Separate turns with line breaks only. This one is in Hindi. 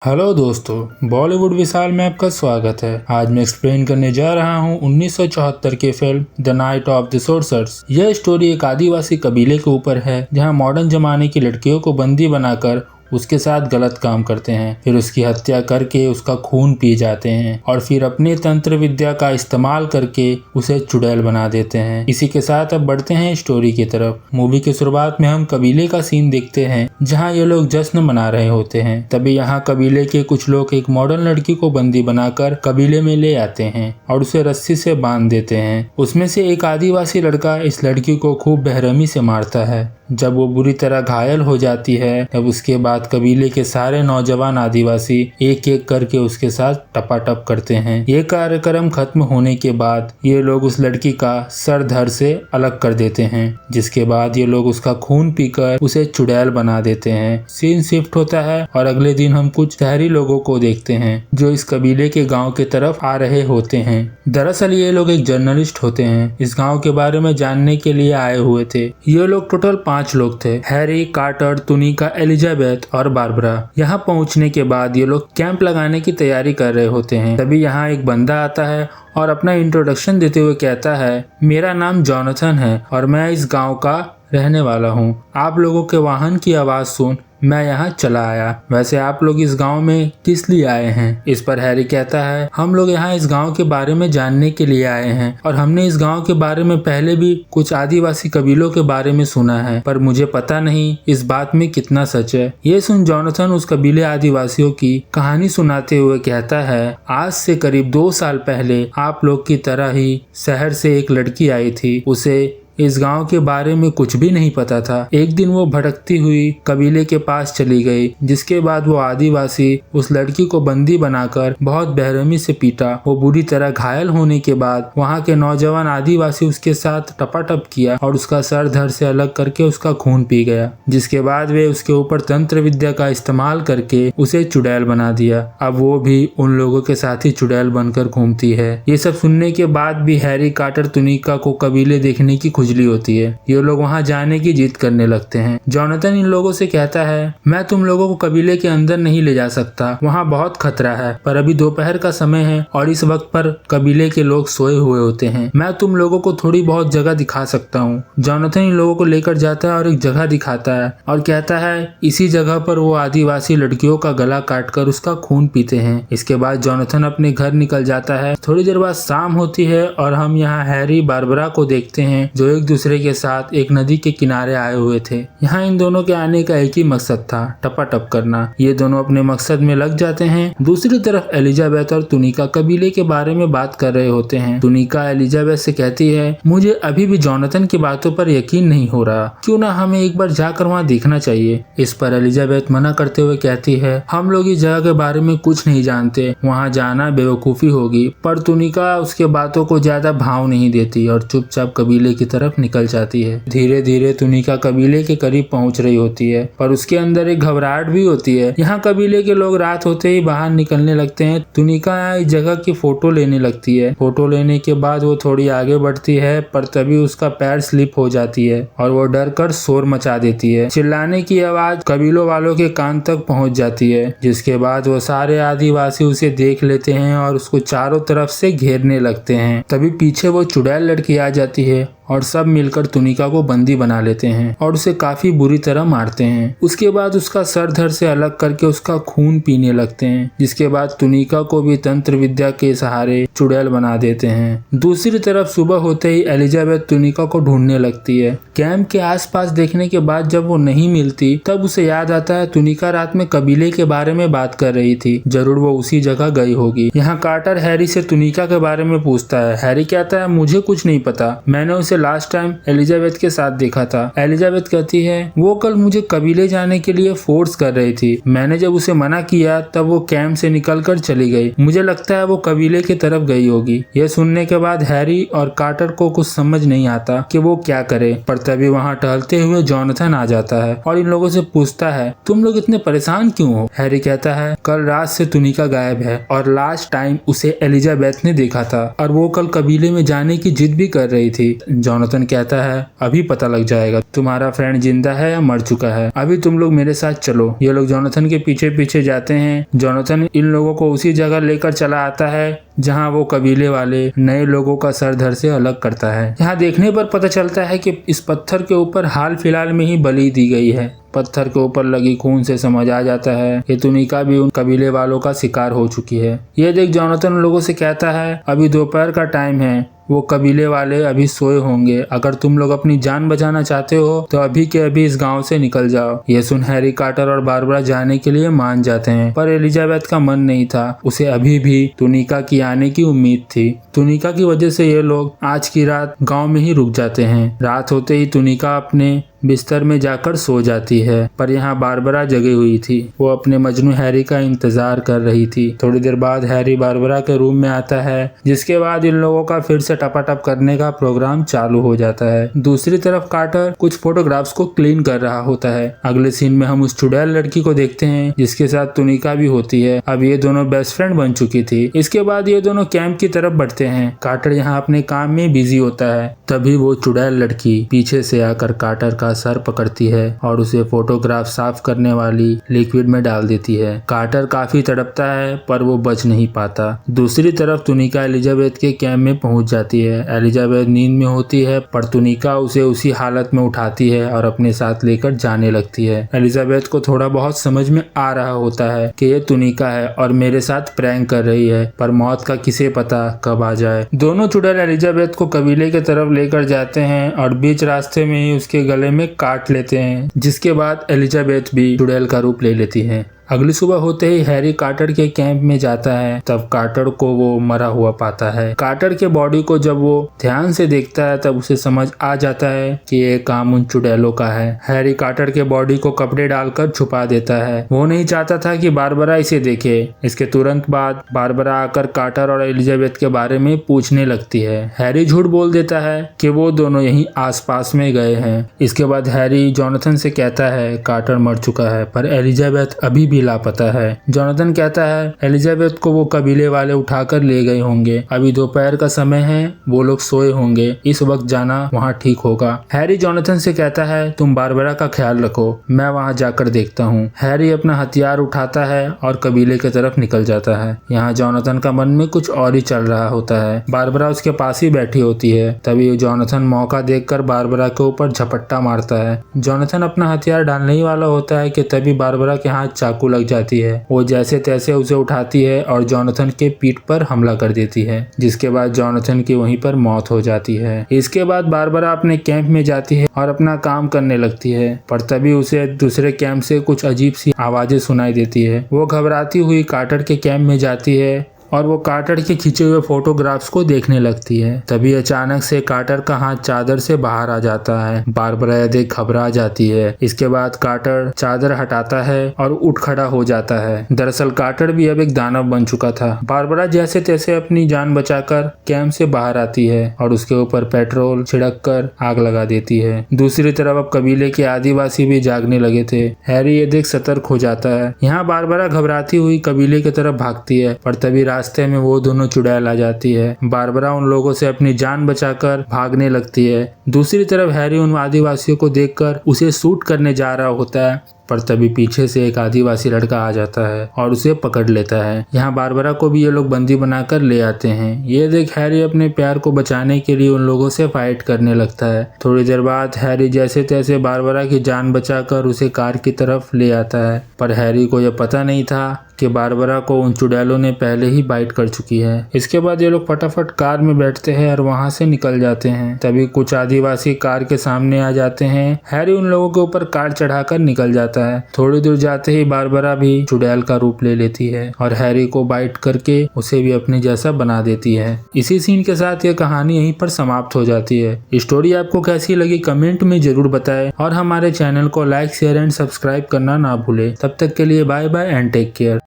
हेलो दोस्तों, बॉलीवुड विशाल में आपका स्वागत है। आज मैं एक्सप्लेन करने जा रहा हूँ 1974 की film the night of the sorcerers. यह स्टोरी एक आदिवासी कबीले के ऊपर है जहाँ मॉडर्न जमाने की लड़कियों को बंदी बनाकर उसके साथ गलत काम करते हैं, फिर उसकी हत्या करके उसका खून पी जाते हैं और फिर अपने तंत्र विद्या का इस्तेमाल करके उसे चुड़ैल बना देते हैं। इसी के साथ अब बढ़ते हैं स्टोरी की तरफ। मूवी की शुरुआत में हम कबीले का सीन देखते हैं जहां ये लोग जश्न मना रहे होते हैं। तभी यहाँ कबीले के कुछ लोग एक मॉडर्न लड़की को बंदी बनाकर कबीले में ले आते हैं और उसे रस्सी से बांध देते हैं। उसमें से एक आदिवासी लड़का इस लड़की को खूब बेरहमी से मारता है। जब वो बुरी तरह घायल हो जाती है तब उसके बाद कबीले के सारे नौजवान आदिवासी एक एक करके उसके साथ टपाटप करते हैं। ये कार्यक्रम खत्म होने के बाद ये लोग उस लड़की का सर धड़ से अलग कर देते हैं, जिसके बाद ये लोग उसका खून पीकर उसे चुड़ैल बना देते हैं। सीन शिफ्ट होता है और अगले दिन हम कुछ शहरी लोगों को देखते हैं जो इस कबीले के गाँव की तरफ आ रहे होते हैं। दरअसल ये लोग एक जर्नलिस्ट होते हैं, इस गाँव के बारे में जानने के लिए आए हुए थे। ये लोग टोटल 5 लोग थे, हैरी, कार्टर, तुनिका, एलिजाबेथ और बारबरा। यहाँ पहुँचने के बाद ये लोग कैंप लगाने की तैयारी कर रहे होते हैं। तभी यहाँ एक बंदा आता है और अपना इंट्रोडक्शन देते हुए कहता है, मेरा नाम जॉनथन है और मैं इस गांव का रहने वाला हूँ। आप लोगों के वाहन की आवाज सुन मैं यहाँ चला आया। वैसे आप लोग इस गांव में किस लिए आए हैं? इस पर हैरी कहता है, हम लोग यहाँ इस गांव के बारे में जानने के लिए आए हैं और हमने इस गांव के बारे में पहले भी कुछ आदिवासी कबीलों के बारे में सुना है, पर मुझे पता नहीं इस बात में कितना सच है। ये सुन जॉनथन उस कबीले आदिवासियों की कहानी सुनाते हुए कहता है, आज से करीब 2 साल पहले आप लोग की तरह ही शहर से एक लड़की आई थी। उसे इस गांव के बारे में कुछ भी नहीं पता था। एक दिन वो भटकती हुई कबीले के पास चली गई, जिसके बाद वो आदिवासी उस लड़की को बंदी बनाकर बहुत बेरहमी से पीटा। वो बुरी तरह घायल होने के बाद वहाँ के नौजवान आदिवासी उसके साथ टपाटप किया और उसका सर धड़ से अलग करके उसका खून पी गया, जिसके बाद वे उसके ऊपर तंत्र विद्या का इस्तेमाल करके उसे चुड़ैल बना दिया। अब वो भी उन लोगों के साथ ही चुड़ैल बनकर घूमती है। ये सब सुनने के बाद भी हैरी, कार्टर, तुनिका को कबीले देखने की होती है। ये लोग वहां जाने की जिद करने लगते हैं। जॉनथन इन लोगों से कहता है, मैं तुम लोगों को कबीले के अंदर नहीं ले जा सकता, वहां बहुत खतरा है, पर अभी दोपहर का समय है और इस वक्त पर कबीले के लोग सोए हुए होते हैं। मैं तुम लोगों को थोड़ी बहुत जगह दिखा सकता हूँ। जॉनथन इन लोगों को लेकर जाता है और एक जगह दिखाता है और कहता है, इसी जगह पर वो आदिवासी लड़कियों का गला काटकर उसका खून पीते हैं। इसके बाद जॉनथन अपने घर निकल जाता है। थोड़ी देर बाद शाम होती है और हम यहाँ हैरी, बारबरा को देखते हैं जो एक दूसरे के साथ एक नदी के किनारे आए हुए थे। यहाँ इन दोनों के आने का एक ही मकसद था, टपाटप करना। ये दोनों अपने मकसद में लग जाते हैं। दूसरी तरफ एलिजाबेथ और तुनिका कबीले के बारे में बात कर रहे होते हैं। तुनिका एलिजाबेथ से कहती है, मुझे अभी भी जॉनथन की बातों पर यकीन नहीं हो रहा, क्यों ना हमें एक बार जाकर वहाँ देखना चाहिए। इस पर एलिजाबेथ मना करते हुए कहती है, हम लोग इस जगह के बारे में कुछ नहीं जानते, वहाँ जाना बेवकूफी होगी। पर तुनिका उसके बातों को ज्यादा भाव नहीं देती और चुपचाप कबीले की तरफ निकल जाती है। धीरे धीरे तुनिका कबीले के करीब पहुंच रही होती है, पर उसके अंदर एक घबराहट भी होती है। यहाँ कबीले के लोग रात होते ही बाहर निकलने लगते हैं। तुनिका इस जगह की फोटो लेने लगती है। फोटो लेने के बाद वो थोड़ी आगे बढ़ती है, पर तभी उसका पैर स्लिप हो जाती है और वो डर कर शोर मचा देती है। चिल्लाने की आवाज कबीलों वालों के कान तक पहुँच जाती है, जिसके बाद वो सारे आदिवासी उसे देख लेते हैं और उसको चारों तरफ से घेरने लगते हैं। तभी पीछे वो चुड़ैल लड़की आ जाती है और सब मिलकर तुनिका को बंदी बना लेते हैं और उसे काफी बुरी तरह मारते हैं। उसके बाद उसका सर धड़ से अलग करके उसका खून पीने लगते हैं, जिसके बाद तुनिका को भी तंत्र विद्या के सहारे चुड़ैल बना देते हैं। दूसरी तरफ सुबह होते ही एलिजाबेथ तुनिका को ढूंढने लगती है। कैंप के आसपास देखने के बाद जब वो नहीं मिलती तब उसे याद आता है, तुनिका रात में कबीले के बारे में बात कर रही थी, जरूर वो उसी जगह गई होगी। यहाँ कार्टर हैरी से तुनिका के बारे में पूछता है। हैरी कहता है, मुझे कुछ नहीं पता, मैंने उसे लास्ट टाइम एलिजाबेथ के साथ देखा था। एलिजाबेथ कहती है, वो कल मुझे कबीले जाने के लिए फोर्स कर रही थी, मैंने जब उसे मना किया तब वो कैंप से निकलकर चली गई। मुझे लगता है वो कबीले की तरफ गई होगी। यह सुनने के बाद हैरी और कार्टर को कुछ समझ नहीं आता कि वो क्या करे, पर तभी वहाँ टहलते हुए जॉनथन आ जाता है और इन लोगों से पूछता है, तुम लोग इतने परेशान क्यों हो? हैरी कहता है, कल रात से तुनिका गायब है और लास्ट टाइम उसे एलिजाबेथ ने देखा था और वो कल कबीले में जाने की जिद भी कर रही थी। जोनाथन कहता है अभी पता लग जाएगा तुम्हारा फ्रेंड जिंदा है या मर चुका है, अभी तुम लोग मेरे साथ चलो। ये लोग जोनाथन के पीछे पीछे जाते हैं। जोनाथन इन लोगों को उसी जगह लेकर चला आता है जहां वो कबीले वाले नए लोगों का सर धड़ से अलग करता है। यहाँ देखने पर पता चलता है कि इस पत्थर के ऊपर हाल फिलहाल में ही बलि दी गई है। पत्थर के ऊपर लगी खून से समझ आ जाता है कि तुनिका भी उन कबीले वालों का शिकार हो चुकी है। ये देख जोनाथन लोगों से कहता है अभी दोपहर का टाइम है, वो कबीले वाले अभी सोए होंगे, अगर तुम लोग अपनी जान बचाना चाहते हो तो अभी के अभी इस गांव से निकल जाओ। ये सुन हैरी, कार्टर और बारबरा जाने के लिए मान जाते हैं, पर एलिजाबेथ का मन नहीं था। उसे अभी भी तुनिका की आने की उम्मीद थी। तुनिका की वजह से ये लोग आज की रात गांव में ही रुक जाते हैं। रात होते ही तुनिका अपने बिस्तर में जाकर सो जाती है, पर यहाँ बारबरा जगी हुई थी। वो अपने मजनू हैरी का इंतजार कर रही थी। थोड़ी देर बाद हैरी बारबरा के रूम में आता है, जिसके बाद इन लोगों का फिर से टपाटप करने का प्रोग्राम चालू हो जाता है। दूसरी तरफ कार्टर कुछ फोटोग्राफ्स को क्लीन कर रहा होता है। अगले सीन में हम उस चुड़ैल लड़की को देखते हैं जिसके साथ तुनिका भी होती है। अब ये दोनों बेस्ट फ्रेंड बन चुकी थी। इसके बाद ये दोनों कैंप की तरफ बढ़ते हैं। कार्टर यहाँ अपने काम में बिजी होता है, तभी वो चुड़ैल लड़की पीछे से आकर कार्टर का सर पकड़ती है और उसे फोटोग्राफ साफ करने वाली लिक्विड में डाल देती है। कार्टर काफी तड़पता है, पर वो बच नहीं पाता। दूसरी तरफ तुनिका एलिजाबेथ के कैंप में पहुंच जाती है। एलिजाबेथ नींद में होती है, पर तुनिका उसे उसी हालत में उठाती है और अपने साथ लेकर जाने लगती है। एलिजाबेथ को थोड़ा बहुत समझ में आ रहा होता है कि ये तुनिका है और मेरे साथ प्रैंक कर रही है, पर मौत का किसे पता कब आ जाए। दोनों चुड़ैल एलिजाबेथ को कबीले की तरफ लेकर जाते हैं और बीच रास्ते में ही उसके गले में काट लेते हैं, जिसके बाद एलिजाबेथ भी चुड़ैल का रूप ले लेती है। अगली सुबह होते ही हैरी कार्टर के कैंप में जाता है। तब कार्टर को वो मरा हुआ पाता है। कार्टर के बॉडी को जब वो ध्यान से देखता है तब उसे समझ आ जाता है कि ये काम उन चुड़ैलों का है। हैरी कार्टर के बॉडी को कपड़े डालकर छुपा देता है। वो नहीं चाहता था कि बारबरा इसे देखे। इसके तुरंत बाद बारबरा आकर कार्टर और एलिजाबेथ के बारे में पूछने लगती है। हैरी झूठ बोल देता है कि वो दोनों यहीं आसपास में गए हैं। इसके बाद हैरी जोनाथन से कहता है कार्टर मर चुका है, पर एलिजाबेथ अभी भी लापता है। जोनाथन कहता है एलिजाबेथ को वो कबीले वाले उठाकर ले गए होंगे। अभी दोपहर का समय है, वो लोग सोए होंगे, इस वक्त जाना वहाँ ठीक होगा। हैरी जोनाथन से कहता है तुम बारबरा का ख्याल रखो, मैं वहाँ जाकर देखता हूँ। हैरी अपना हथियार उठाता है और कबीले की तरफ निकल जाता है। यहाँ जोनाथन का मन में कुछ और ही चल रहा होता है। बारबरा उसके पास ही बैठी होती है। तभी जोनाथन मौका देखकर बारबरा के ऊपर झपट्टा मारता है। जोनाथन अपना हथियार डालने ही वाला होता है कि तभी बारबरा के हाथ चाकू लग जाती है। वो जैसे तैसे उसे उठाती है और जोनाथन के पीठ पर हमला कर देती है, जिसके बाद जोनाथन की वहीं पर मौत हो जाती है। इसके बाद बारबरा अपने कैंप में जाती है और अपना काम करने लगती है, पर तभी उसे दूसरे कैंप से कुछ अजीब सी आवाजें सुनाई देती है। वो घबराती हुई कार्टर के कैंप में जाती है और वो कार्टर के खींचे हुए फोटोग्राफ्स को देखने लगती है। तभी अचानक से कार्टर का हाथ चादर से बाहर आ जाता है। बारबरा देख घबरा जाती है। इसके बाद कार्टर चादर हटाता है और उठ खड़ा हो जाता है। दरअसल कार्टर भी अब एक दानव बन चुका था। बारबरा जैसे तैसे अपनी जान बचाकर कैंप से बाहर आती है और उसके ऊपर पेट्रोल छिड़क कर आग लगा देती है। दूसरी तरफ अब कबीले के आदिवासी भी जागने लगे थे। हैरी ये देख सतर्क हो जाता है। यहाँ बारबरा घबराती हुई कबीले की तरफ भागती है, पर तभी रास्ते में वो दोनों चुड़ैल आ जाती है। बारबरा उन लोगों से अपनी जान बचाकर भागने लगती है। दूसरी तरफ हैरी उन आदिवासियों को देखकर उसे शूट करने जा रहा होता है, पर तभी पीछे से एक आदिवासी लड़का आ जाता है और उसे पकड़ लेता है। यहाँ बारबरा को भी ये लोग बंदी बनाकर ले आते हैं। ये देख हैरी अपने प्यार को बचाने के लिए उन लोगों से फाइट करने लगता है। थोड़ी देर बाद हैरी जैसे तैसे बारबरा की जान बचाकर उसे कार की तरफ ले आता है, पर हैरी को यह पता नहीं था कि बारबरा को उन चुड़ैलों ने पहले ही बाइट कर चुकी है। इसके बाद ये लोग फटाफट कार में बैठते हैं और वहां से निकल जाते हैं। तभी कुछ आदिवासी कार के सामने आ जाते हैं। हैरी उन लोगों के ऊपर कार चढ़ाकर निकल जाता है। थोड़ी दूर जाते ही बारबरा भी चुड़ैल का रूप ले लेती है और हैरी को बाइट करके उसे भी अपने जैसा बना देती है। इसी सीन के साथ ये कहानी यहीं पर समाप्त हो जाती है। स्टोरी आपको कैसी लगी कमेंट में जरूर बताएं और हमारे चैनल को लाइक, शेयर एंड सब्सक्राइब करना ना भूले। तब तक के लिए bye bye and take care.